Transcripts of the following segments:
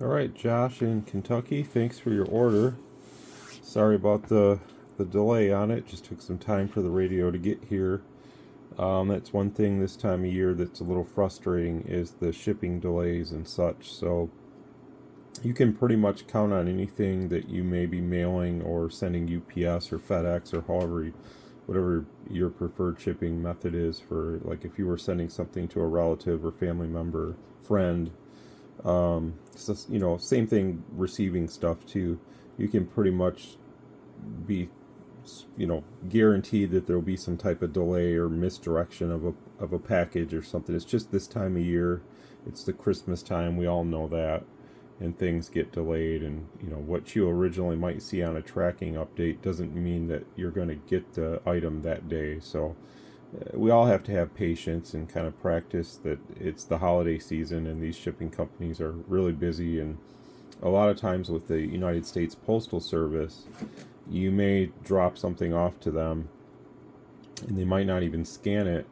All right, Josh in Kentucky, thanks for your order. Sorry about the delay on it. Just took some time for the radio to get here. That's one thing this time of year that's a little frustrating is the shipping delays and such. So you can pretty much count on anything that you may be mailing or sending UPS or FedEx or whatever your preferred shipping method is for, like if you were sending something to a relative or family member, friend. So, same thing receiving stuff too. You can pretty much be, guaranteed that there will be some type of delay or misdirection of a package or something. It's just this time of year. It's the Christmas time. We all know that. And things get delayed, and what you originally might see on a tracking update doesn't mean that you're going to get the item that day. So we all have to have patience and kind of practice that it's the holiday season and these shipping companies are really busy. And a lot of times with the United States Postal Service, you may drop something off to them and they might not even scan it,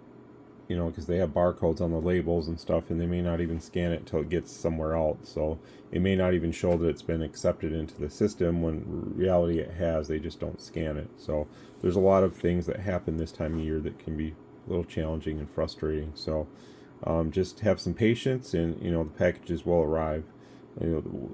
because they have barcodes on the labels and stuff, and they may not even scan it until it gets somewhere else. So it may not even show that it's been accepted into the system, when in reality it has. They just don't scan it. So there's a lot of things that happen this time of year that can be a little challenging and frustrating. So just have some patience, and the packages will arrive.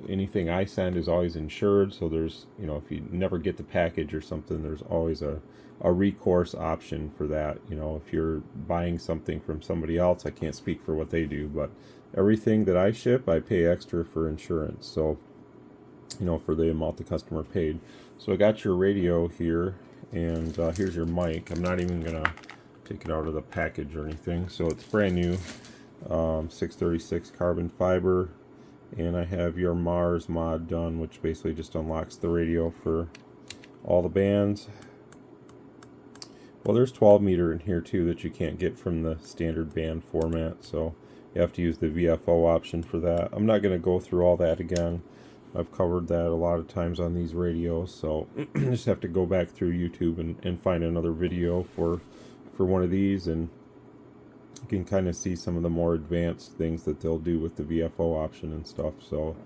Anything I send is always insured, so there's, if you never get the package or something, there's always a recourse option for that. If you're buying something from somebody else, I can't speak for what they do, but everything that I ship, I pay extra for insurance. So, for the amount the customer paid. So I got your radio here, and here's your mic. I'm not even gonna take it out of the package or anything. So it's brand new, 636 carbon fiber. And I have your Mars mod done, which basically just unlocks the radio for all the bands. Well, there's 12 meter in here too that you can't get from the standard band format, so you have to use the VFO option for that. I'm not going to go through all that again. I've covered that a lot of times on these radios, so just have to go back through YouTube and find another video for one of these, and you can kind of see some of the more advanced things that they'll do with the VFO option and stuff. So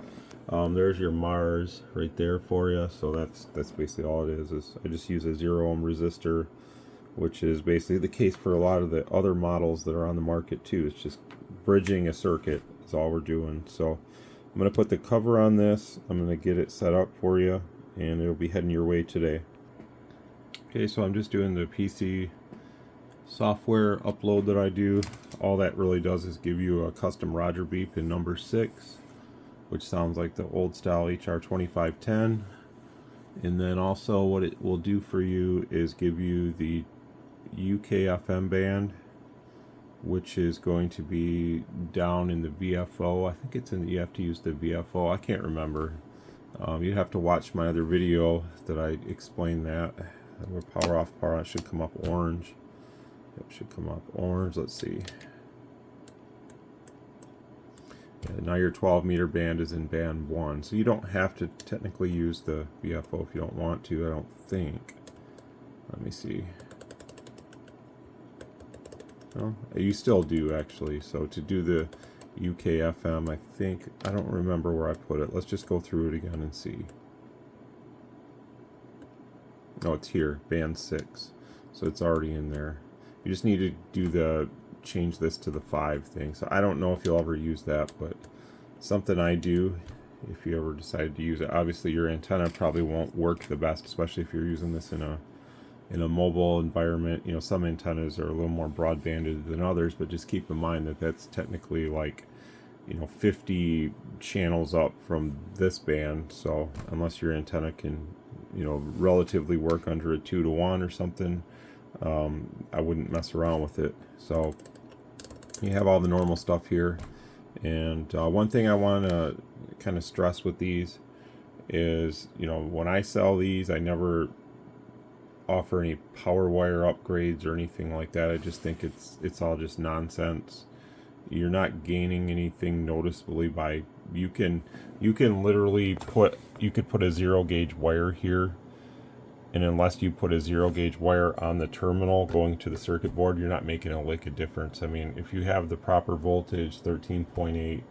there's your Mars right there for you. So that's basically all it is I just use a 0 ohm resistor, which is basically the case for a lot of the other models that are on the market too. It's just bridging a circuit is all we're doing. So I'm going to put the cover on this. I'm going to get it set up for you, and it'll be heading your way today. Okay, so I'm just doing the PC software upload that I do. All that really does is give you a custom Roger beep in number 6, which sounds like the old style HR2510. And then also what it will do for you is give you the UK FM band, which is going to be down in the VFO. I think it's in, you have to use the VFO. I can't remember. You have to watch my other video that I explain that. Where power off, power on should come up orange. It should come up orange. Let's see. Yeah, now your 12 meter band is in band 1, so you don't have to technically use the VFO if you don't want to, I don't think. Let me see. No, you still do actually. So to do the UK FM, I don't remember where I put it. Let's just go through it again and see. Oh, it's here, band 6. So it's already in there. You just need to do change this to the 5 thing. So I don't know if you'll ever use that, but something I do if you ever decide to use it. Obviously your antenna probably won't work the best, especially if you're using this in a mobile environment. Some antennas are a little more broadbanded than others, but just keep in mind that that's technically like 50 channels up from this band. So unless your antenna can relatively work under a 2-to-1 or something, I wouldn't mess around with it. So you have all the normal stuff here. And one thing I want to kind of stress with these is, when I sell these, I never offer any power wire upgrades or anything like that. I just think it's all just nonsense. You're not gaining anything noticeably by, you can literally put a 0 gauge wire here, and unless you put a 0 gauge wire on the terminal going to the circuit board, you're not making a lick of difference. I mean, if you have the proper voltage, 13.8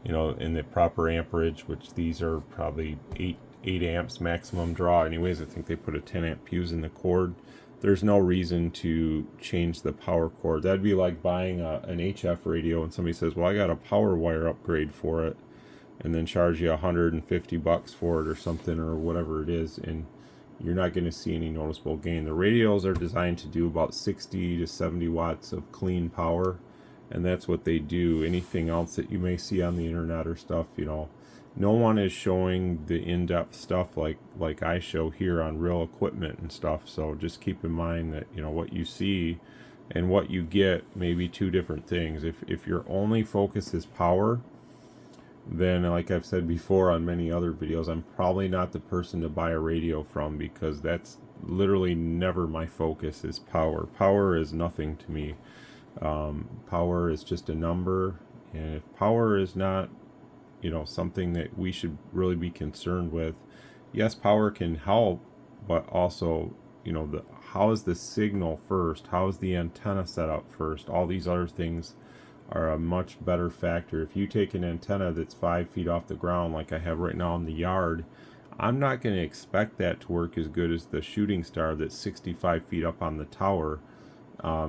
you know, in the proper amperage, which these are probably 8 amps maximum draw anyways. I think they put a 10 amp fuse in the cord. There's no reason to change the power cord. That'd be like buying an HF radio and somebody says, well, I got a power wire upgrade for it, and then charge you $150 for it or something, or whatever it is, and you're not going to see any noticeable gain. The radios are designed to do about 60 to 70 watts of clean power, and that's what they do. Anything else that you may see on the internet or stuff, you know, no one is showing the in-depth stuff like I show here on real equipment and stuff. So just keep in mind that, you know, what you see and what you get may be two different things. If your only focus is power, then, like I've said before on many other videos, I'm probably not the person to buy a radio from, because that's literally never my focus is power. Power is nothing to me. Power is just a number, and if power is not, you know, something that we should really be concerned with, yes, power can help, but also, you know, how is the signal first? How is the antenna set up first? All these other things are a much better factor. If you take an antenna that's 5 feet off the ground, like I have right now in the yard, I'm not going to expect that to work as good as the shooting star that's 65 feet up on the tower.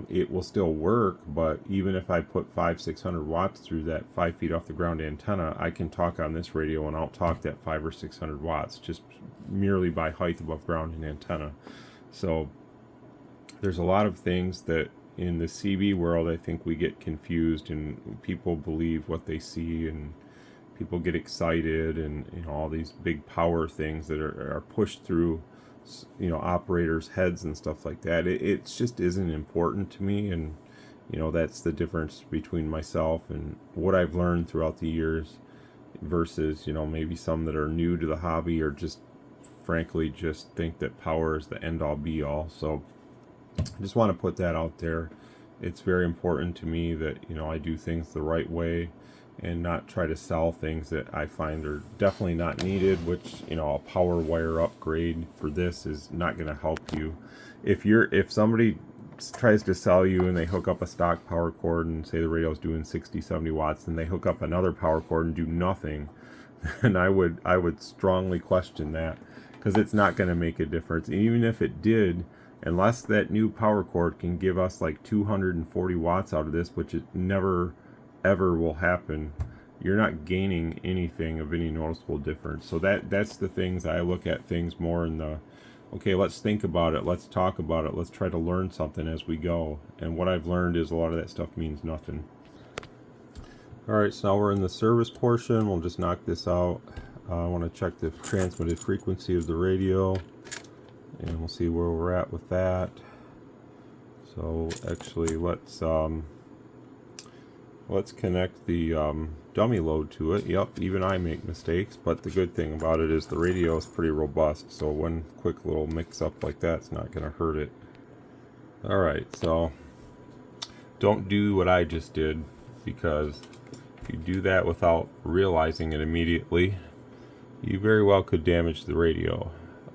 It will still work, but even if I put 500-600 watts through that 5 feet off the ground antenna, I can talk on this radio and out-talk that 500 or 600 watts just merely by height above ground and antenna. So there's a lot of things that in the CB world I think we get confused, and people believe what they see, and people get excited, and, you know, all these big power things that are pushed through, you know, operators' heads and stuff like that. It just isn't important to me, and, you know, that's the difference between myself and what I've learned throughout the years versus, you know, maybe some that are new to the hobby, or just frankly just think that power is the end-all be-all. So I just want to put that out there. It's very important to me that, you know, I do things the right way and not try to sell things that I find are definitely not needed, which, you know, a power wire upgrade for this is not going to help you. If somebody tries to sell you and they hook up a stock power cord and say the radio's doing 60-70 watts, and they hook up another power cord and do nothing, then I would strongly question that, because it's not going to make a difference. Even if it did, unless that new power cord can give us like 240 watts out of this, which it never ever will happen, you're not gaining anything of any noticeable difference. So that's the things I look at things more in the, okay, let's think about it, let's talk about it, let's try to learn something as we go. And what I've learned is a lot of that stuff means nothing. Alright, so now we're in the service portion. We'll just knock this out. I want to check the transmitted frequency of the radio, and we'll see where we're at with that. So actually let's connect the dummy load to it. Yep, even I make mistakes, but the good thing about it is the radio is pretty robust, so one quick little mix up like that's not going to hurt it. Alright, so don't do what I just did, because if you do that without realizing it immediately, you very well could damage the radio.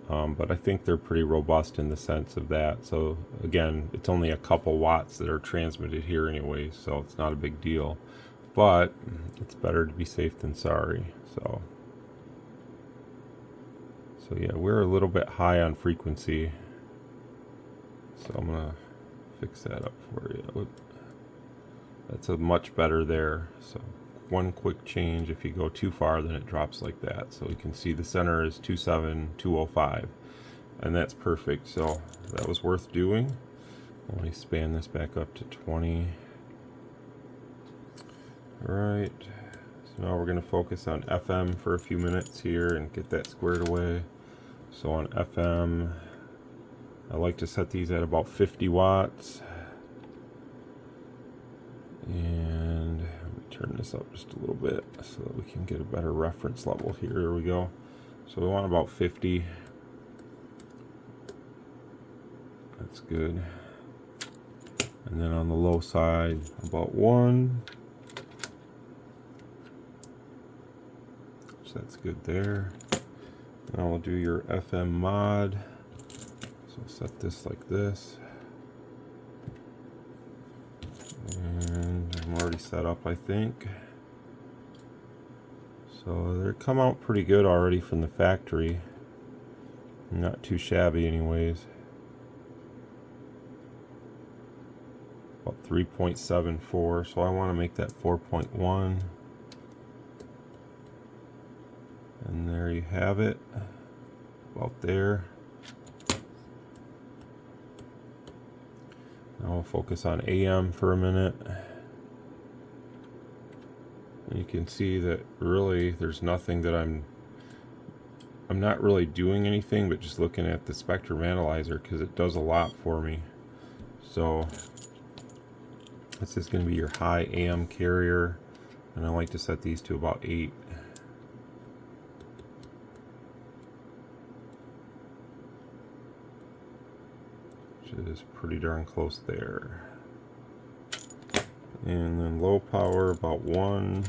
But I think they're pretty robust in the sense of that. So again, it's only a couple watts that are transmitted here anyway, so it's not a big deal. But it's better to be safe than sorry. So yeah, we're a little bit high on frequency. So I'm gonna fix that up for you. That's a much better there. So one quick change, if you go too far, then it drops like that. So you can see the center is 27205, and that's perfect. So that was worth doing. Let me span this back up to 20. Alright, so now we're going to focus on FM for a few minutes here and get that squared away. So on FM, I like to set these at about 50 watts. And turn this up just a little bit so that we can get a better reference level here. Here we go. So we want about 50. That's good. And then on the low side, about 1. So that's good there. Now we'll do your FM mod. So set this like this. And I'm already set up, I think. So they come out pretty good already from the factory. Not too shabby anyways. About 3.74, so I want to make that 4.1. And there you have it. About there. Now we'll focus on AM for a minute. And you can see that really there's nothing that I'm not really doing anything but just looking at the spectrum analyzer because it does a lot for me. So this is going to be your high AM carrier, and I like to set these to about 8. Which is pretty darn close there. And then low power about 1.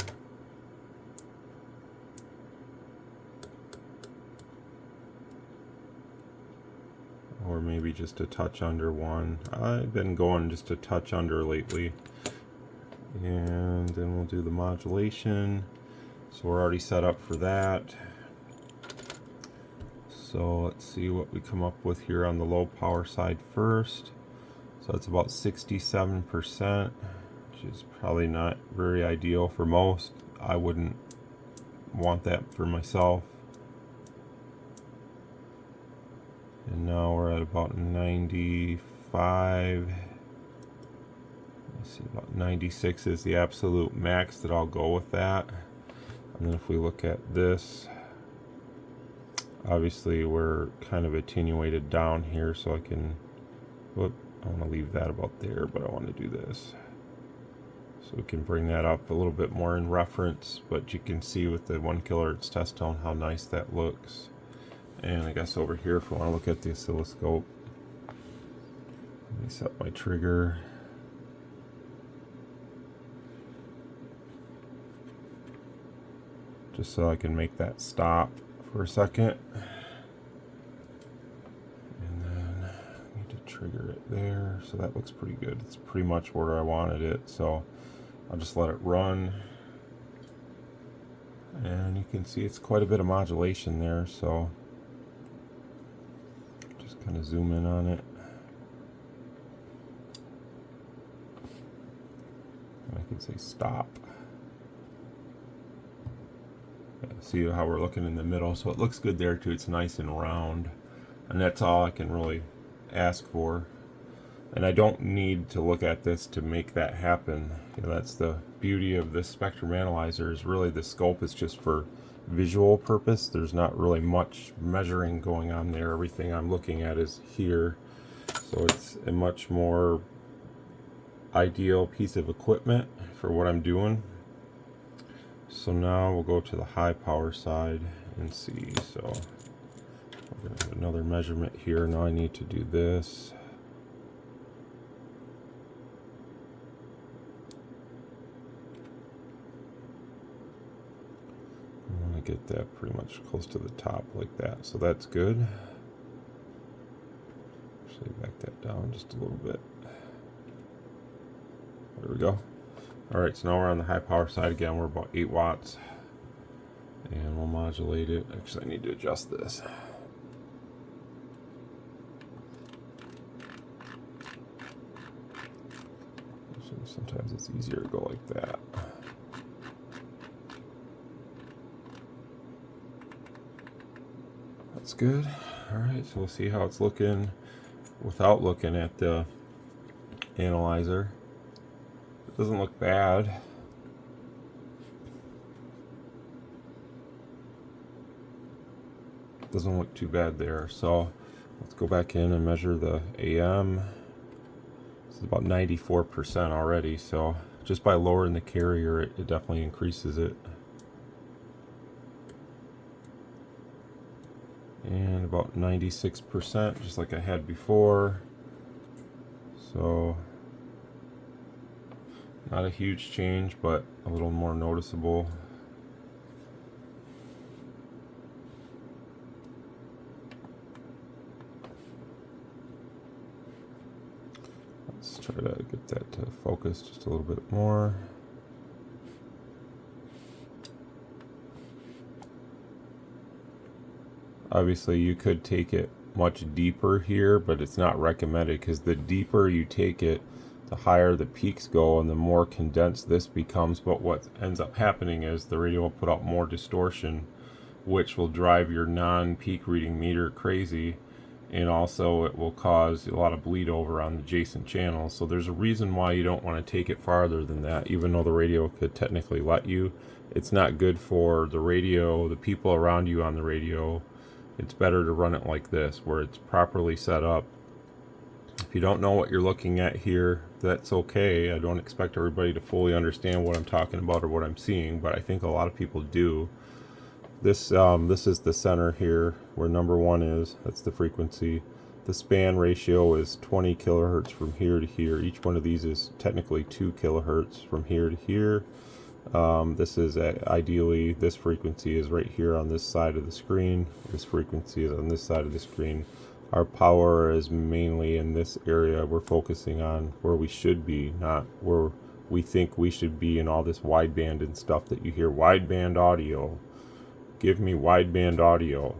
Or maybe just a touch under 1. I've been going just a touch under lately. And then we'll do the modulation. So we're already set up for that. So let's see what we come up with here on the low power side first. So it's about 67%, which is probably not very ideal for most. I wouldn't want that for myself. And now we're at about 95. Let's see, about 96 is the absolute max that I'll go with that. And then if we look at this, obviously we're kind of attenuated down here, so I can, whoop, I want to leave that about there, but I want to do this. So we can bring that up a little bit more in reference, but you can see with the 1 kHz test tone how nice that looks. And I guess over here, if we want to look at the oscilloscope, let me set my trigger. Just so I can make that stop for a second. And then I need to trigger it there. So that looks pretty good. It's pretty much where I wanted it. So I'll just let it run. And you can see it's quite a bit of modulation there. So just kind of zoom in on it. And I can say stop. See how we're looking in the middle, so it looks good there too. It's nice and round, and that's all I can really ask for. And I don't need to look at this to make that happen. You know, that's the beauty of this spectrum analyzer, is really the scope is just for visual purpose. There's not really much measuring going on there. Everything I'm looking at is here, so it's a much more ideal piece of equipment for what I'm doing. So now we'll go to the high power side and see. So we're going to have another measurement here. Now I need to do this. I want to get that pretty much close to the top like that. So that's good. Actually back that down just a little bit. There we go. Alright, so now we're on the high power side again. We're about 8 watts. And we'll modulate it. Actually, I need to adjust this. So sometimes it's easier to go like that. That's good. Alright, so we'll see how it's looking without looking at the analyzer. It doesn't look bad. It doesn't look too bad there. So let's go back in and measure the AM. It's about 94% already. So just by lowering the carrier, it definitely increases it. And about 96%, just like I had before. So not a huge change, but a little more noticeable. Let's try to get that to focus just a little bit more. Obviously you could take it much deeper here, but it's not recommended, because the deeper you take it, the higher the peaks go and the more condensed this becomes. But what ends up happening is the radio will put out more distortion, which will drive your non-peak reading meter crazy, and also it will cause a lot of bleed over on adjacent channels. So there's a reason why you don't want to take it farther than that, even though the radio could technically let you. It's not good for the radio, the people around you on the radio. It's better to run it like this, where it's properly set up. If you don't know what you're looking at here, that's okay. I don't expect everybody to fully understand what I'm talking about or what I'm seeing, but I think a lot of people do. This is the center here, where number 1 is. That's the frequency. The span ratio is 20 kilohertz from here to here. Each one of these is technically 2 kilohertz from here to here. This is ideally, this frequency is right here on this side of the screen. This frequency is on this side of the screen. Our power is mainly in this area. We're focusing on where we should be, not where we think we should be in all this wideband and stuff that you hear. Wideband audio. Give me wideband audio.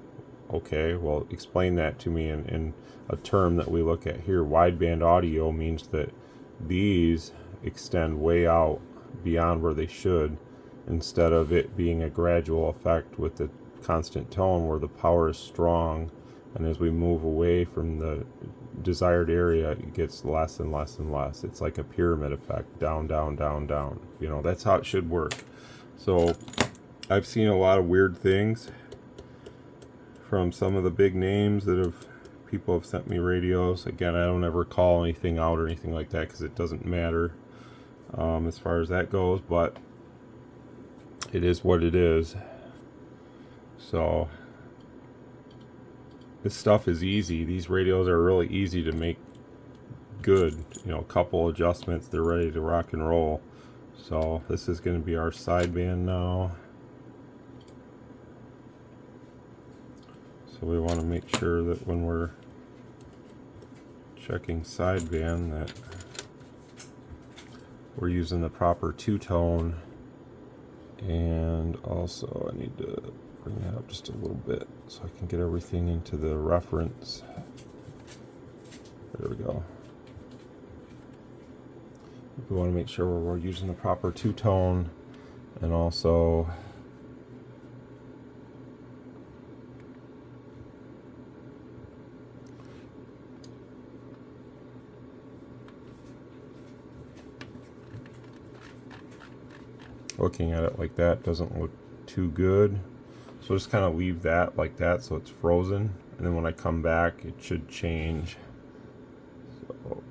Okay, well, explain that to me in a term that we look at here. Wideband audio means that these extend way out beyond where they should, instead of it being a gradual effect with the constant tone where the power is strong, and as we move away from the desired area, it gets less and less and less. It's like a pyramid effect, down, down, down, down. You know, that's how it should work. So I've seen a lot of weird things from some of the big names that people have sent me radios. Again, I don't ever call anything out or anything like that, because it doesn't matter as far as that goes, but it is what it is. So this stuff is easy. These radios are really easy to make good. You know, a couple adjustments, they're ready to rock and roll. So this is going to be our sideband now. So we want to make sure that when we're checking sideband that we're using the proper two-tone. And also I need to bring that up just a little bit so I can get everything into the reference. There we go. We want to make sure we're using the proper two-tone, and also looking at it like that doesn't look too good, so just kind of leave that like that so it's frozen, and then when I come back it should change. So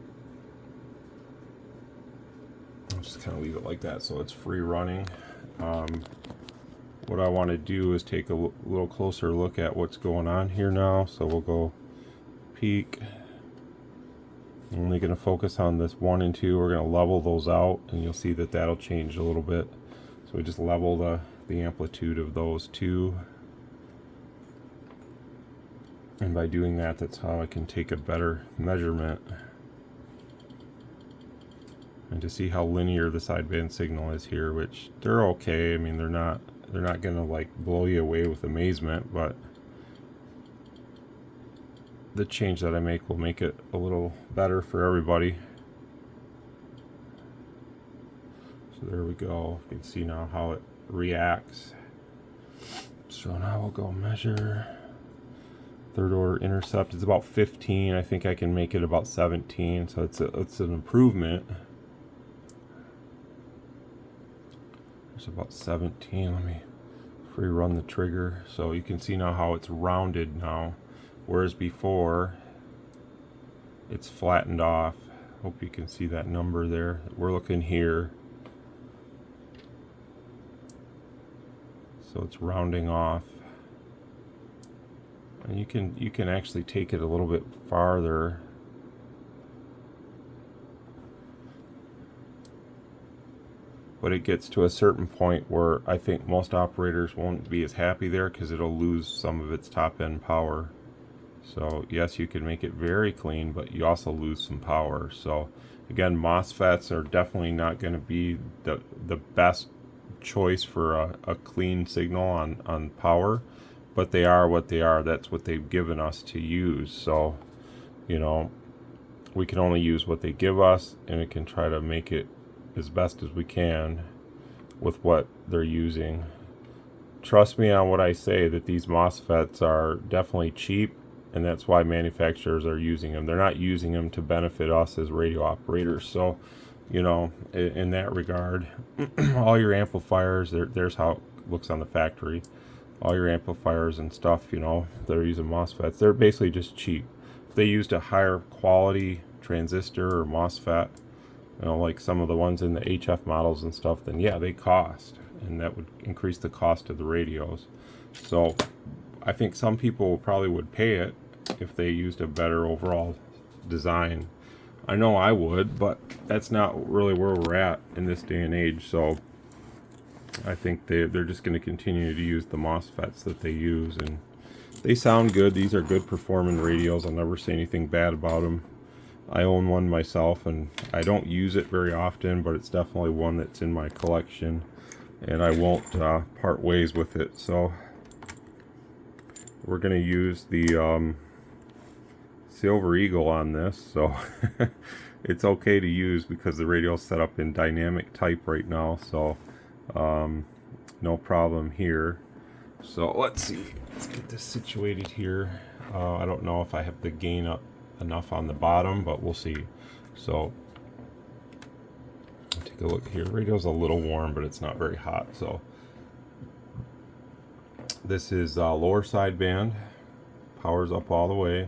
I'll just kind of leave it like that so it's free running. What I want to do is take a little closer look at what's going on here now. So we'll go peak. I'm only going to focus on this 1 and 2. We're going to level those out, and you'll see that that'll change a little bit. So we just level the amplitude of those two, and by doing that, that's how I can take a better measurement and to see how linear the sideband signal is here, which they're okay. I mean, they're not gonna like blow you away with amazement, but the change that I make will make it a little better for everybody. So there we go. You can see now how it reacts. So now we'll go measure. Third order intercept is about 15. I think I can make it about 17. So it's an improvement. It's about 17. Let me free run the trigger. So you can see now how it's rounded now, whereas before it's flattened off. Hope you can see that number there. We're looking here. So it's rounding off, and you can actually take it a little bit farther. But it gets to a certain point where I think most operators won't be as happy there, because it'll lose some of its top end power. So yes, you can make it very clean, but you also lose some power. So again, MOSFETs are definitely not going to be the best choice for a clean signal on power, but they are what they are. That's what they've given us to use. So, you know, we can only use what they give us, and we can try to make it as best as we can with what they're using. Trust me on what I say, that these MOSFETs are definitely cheap, and that's why manufacturers are using them. They're not using them to benefit us as radio operators. So, you know, in that regard, all your amplifiers, there's how it looks on the factory. All your amplifiers and stuff, you know, they're using MOSFETs. They're basically just cheap. If they used a higher quality transistor or MOSFET, you know, like some of the ones in the HF models and stuff, then yeah, they cost, and that would increase the cost of the radios. So I think some people probably would pay it if they used a better overall design. I know I would, but that's not really where we're at in this day and age. So I think they're just going to continue to use the MOSFETs that they use, and they sound good. These are good performing radios. I'll never say anything bad about them. I own one myself, and I don't use it very often, but it's definitely one that's in my collection, and I won't part ways with it. So we're going to use the Silver Eagle on this, so it's okay to use because the radio is set up in dynamic type right now, so no problem here. So let's see, let's get this situated here. I don't know if I have the gain up enough on the bottom, but we'll see. So take a look here. The radio's a little warm, but it's not very hot. So this is lower sideband, power's up all the way,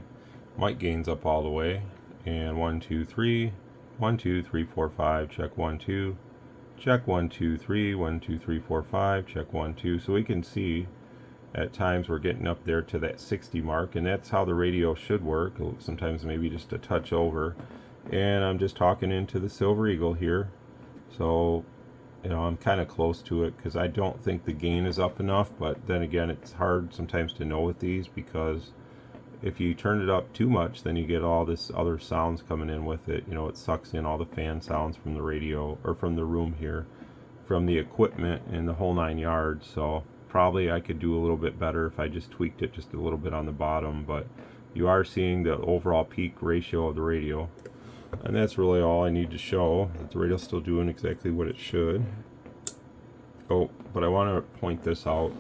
mic gain's up all the way, and 1 2 3 1 2 3 4 5, check 1 2, check 1 2 3 1 2 3 4 5, check 1 2. So we can see at times we're getting up there to that 60 mark, and that's how the radio should work. Sometimes maybe just a touch over. And I'm just talking into the Silver Eagle here, so you know, I'm kind of close to it because I don't think the gain is up enough. But then again, it's hard sometimes to know with these, because if you turn it up too much, then you get all this other sounds coming in with it. You know, it sucks in all the fan sounds from the radio, or from the room here, from the equipment, and the whole 9 yards. So probably I could do a little bit better if I just tweaked it just a little bit on the bottom. But you are seeing the overall peak ratio of the radio, and that's really all I need to show, that the radio's still doing exactly what it should. Oh, but I want to point this out.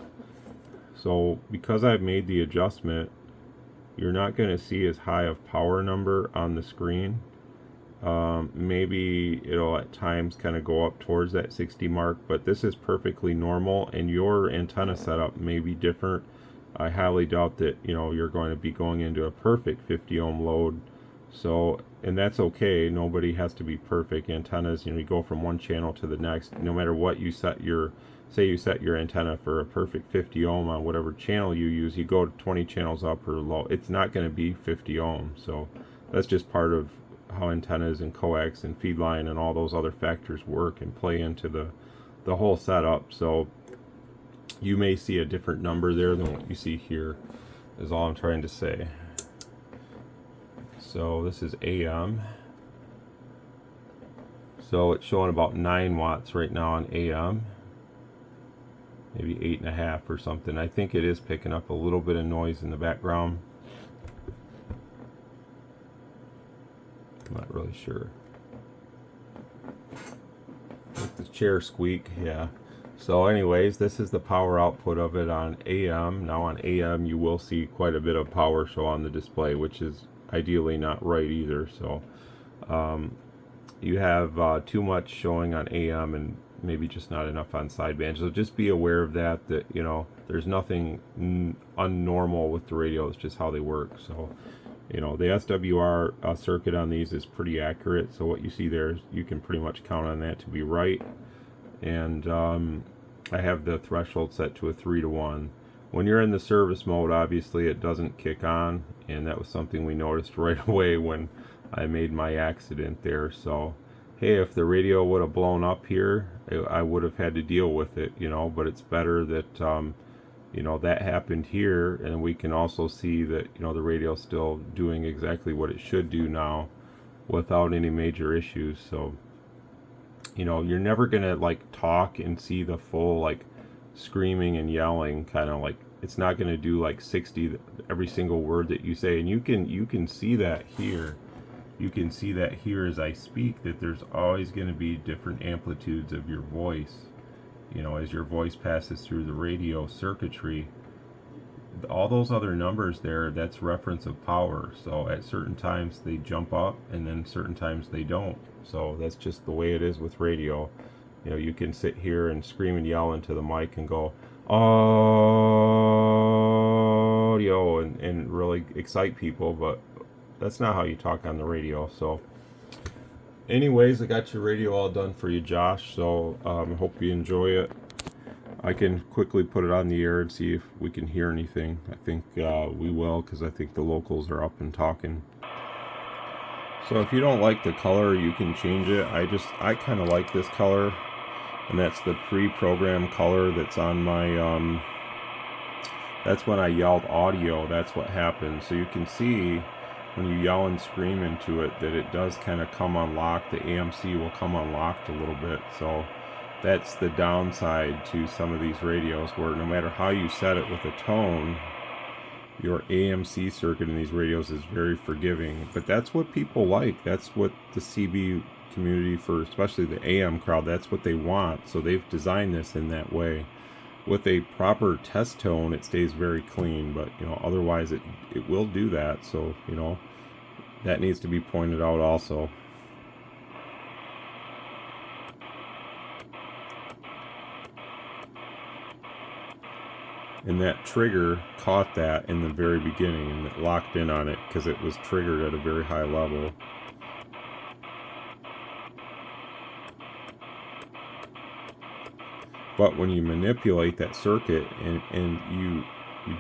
So because I've made the adjustment, you're not going to see as high of power number on the screen. Maybe it'll at times kind of go up towards that 60 mark, but this is perfectly normal, and your antenna setup may be different. I highly doubt that, you know, you're going to be going into a perfect 50 ohm load. So, and that's okay. Nobody has to be perfect. Antennas, you know, you go from one channel to the next. No matter what you set your, say you set your antenna for a perfect 50 ohm on whatever channel you use, you go to 20 channels up or low, it's not going to be 50 ohm. So that's just part of how antennas and coax and feed line and all those other factors work and play into the whole setup. So you may see a different number there than what you see here, is all I'm trying to say. So this is AM. So it's showing about 9 watts right now on AM. Maybe 8.5 or something. I think it is picking up a little bit of noise in the background. I'm not really sure. Let the chair squeak, yeah. So anyways, this is the power output of it on AM. Now on AM you will see quite a bit of power show on the display, which is ideally not right either. So you have too much showing on AM and maybe just not enough on sideband. So just be aware of that, that, you know, there's nothing unnormal with the radio. It's just how they work. So, you know, the SWR circuit on these is pretty accurate. So what you see there, you can pretty much count on that to be right. And I have the threshold set to a 3-to-1. When you're in the service mode, obviously it doesn't kick on, and that was something we noticed right away when I made my accident there. So hey, if the radio would have blown up here, I would have had to deal with it, you know. But it's better that you know, that happened here, and we can also see that, you know, the radio's still doing exactly what it should do now without any major issues. So, you know, you're never gonna like talk and see the full like screaming and yelling kind of like it's not going to do like 60 every single word that you say. And you can see that here. You can see that here as I speak, that there's always going to be different amplitudes of your voice. You know, as your voice passes through the radio circuitry, all those other numbers there, that's reference of power. So at certain times they jump up, and then certain times they don't. So that's just the way it is with radio. You know, you can sit here and scream and yell into the mic and go audio and really excite people, but that's not how you talk on the radio. So anyways, I got your radio all done for you, Josh, so I hope you enjoy it. I can quickly put it on the air and see if we can hear anything. I think we will, because I think the locals are up and talking. So if you don't like the color, you can change it. I kind of like this color, and that's the pre-programmed color that's on my that's when I yelled audio, that's what happened. So you can see when you yell and scream into it that it does kind of come unlocked. The AMC will come unlocked a little bit. So that's the downside to some of these radios, where no matter how you set it with a tone, your AMC circuit in these radios is very forgiving. But that's what people like. That's what the CB community, for especially the AM crowd, that's what they want. So they've designed this in that way. With a proper test tone, it stays very clean, but you know, otherwise it will do that. So you know, that needs to be pointed out also. And that trigger caught that in the very beginning, and it locked in on it because it was triggered at a very high level. But when you manipulate that circuit and you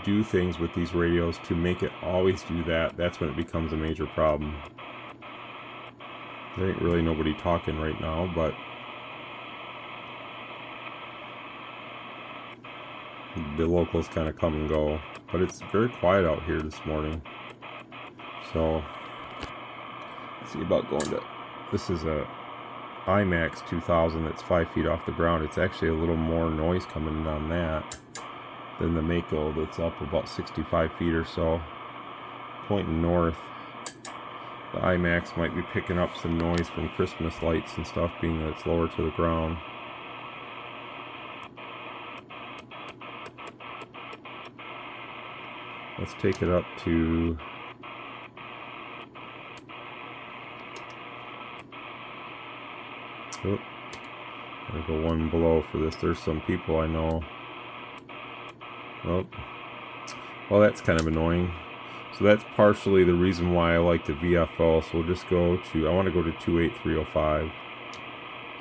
do things with these radios to make it always do that, that's when it becomes a major problem. There ain't really nobody talking right now, but the locals kind of come and go. But it's very quiet out here this morning. So, let's see about going to, this is a IMAX 2000 that's 5 feet off the ground. It's actually a little more noise coming in on that than the Mako that's up about 65 feet or so, pointing north. The IMAX might be picking up some noise from Christmas lights and stuff, being that it's lower to the ground. Let's take it up to I'm gonna go one below for this. There's some people I know. Oh, well, that's kind of annoying. So that's partially the reason why I like the VFO. So we'll just go to, I want to go to 28305.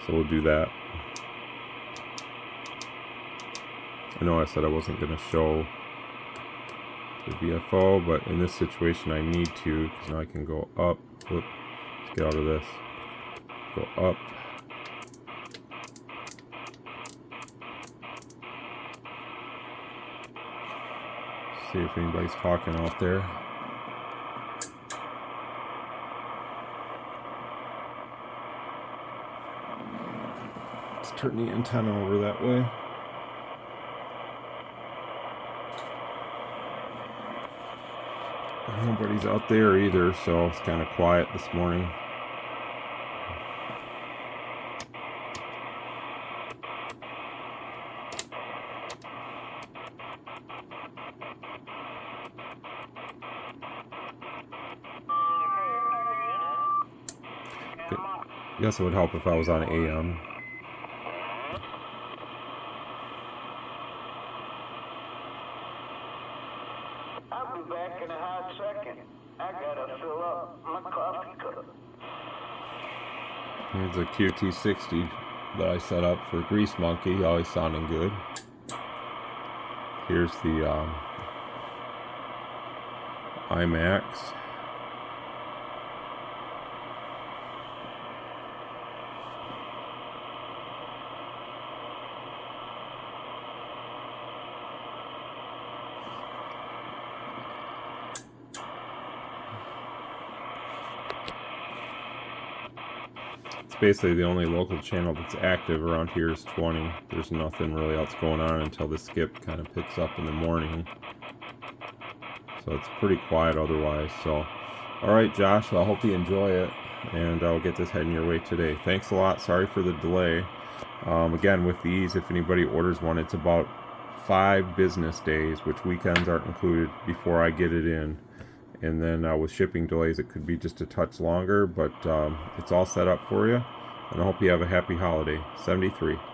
So we'll do that. I know I said I wasn't going to show the VFO, but in this situation I need to, because now I can go up. Let's get out of this. Go up. See if anybody's talking out there. Let's turn the antenna over that way. Nobody's out there either, so it's kind of quiet this morning. I guess it would help if I was on AM. I'll be back in a hot second. I gotta fill up my coffee cup. Here's a QT60 that I set up for Grease Monkey, always sounding good. Here's the IMAX. basically the only local channel that's active around here is 20. There's nothing really else going on until the skip kind of picks up in the morning. So it's pretty quiet otherwise. So, alright Josh, well, I hope you enjoy it, and I'll get this heading your way today. Thanks a lot. Sorry for the delay. Again, with these, if anybody orders one, it's about 5 business days, which weekends aren't included, before I get it in. And then with shipping delays, it could be just a touch longer, but it's all set up for you. And I hope you have a happy holiday. 73.